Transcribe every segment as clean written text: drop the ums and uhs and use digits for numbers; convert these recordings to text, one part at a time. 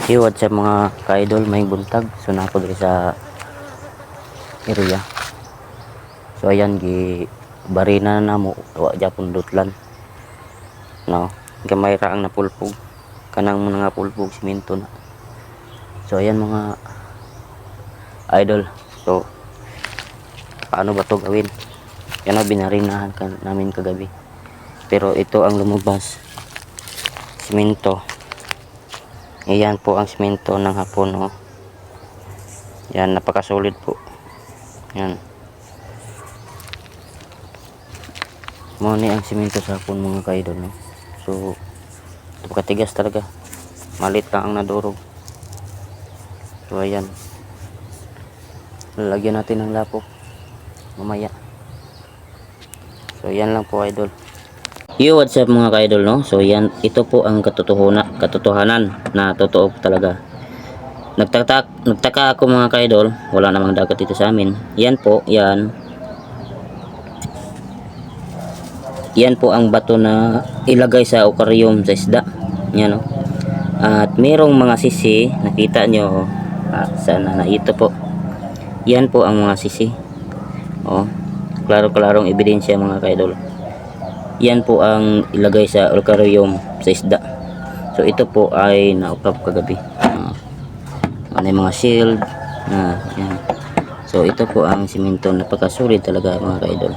Yo, what's up mga ka-idol, may buntag. So na ako diri sa area. So ayan, gi barina na mo wa japon dutlan. No, gamay ra ang napulpog. Kanang mga pulpog simento na. So ayan mga idol. So paano ba to gawin? Yan ang binarinahan namin kagabi. Pero ito ang lumabas. Simento. Ayan po ang simento ng hapon, oh. Yan, napakasolid po. Yan. Muna ang simento sa hapon mga kaidol, no? So, napakatigas talaga. Malit lang ang nadurog. So, ayan. Lalagyan natin ng lapok. Mamaya. So, yan lang po, idol. Yo, what's up mga ka-idol, no? So yan, ito po ang katotohanan na totoo talaga. Nagtaka ako mga ka-idol, wala namang dagat dito sa amin. Yan po, yan. Yan po ang bato na ilagay sa aquarium sa isda. Yan, no? At merong mga sisi, nakita nyo, sana na ito po. Yan po ang mga sisi. Oh, klaro-klarong ebidensya mga ka-idol. Yan po ang ilagay sa aquarium sa isda. So ito po ay naukap kagabi. Ano yung mga shield. Yan. So ito po ang simento, napakasulit talaga mga ka-idol.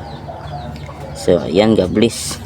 So yan, God bless.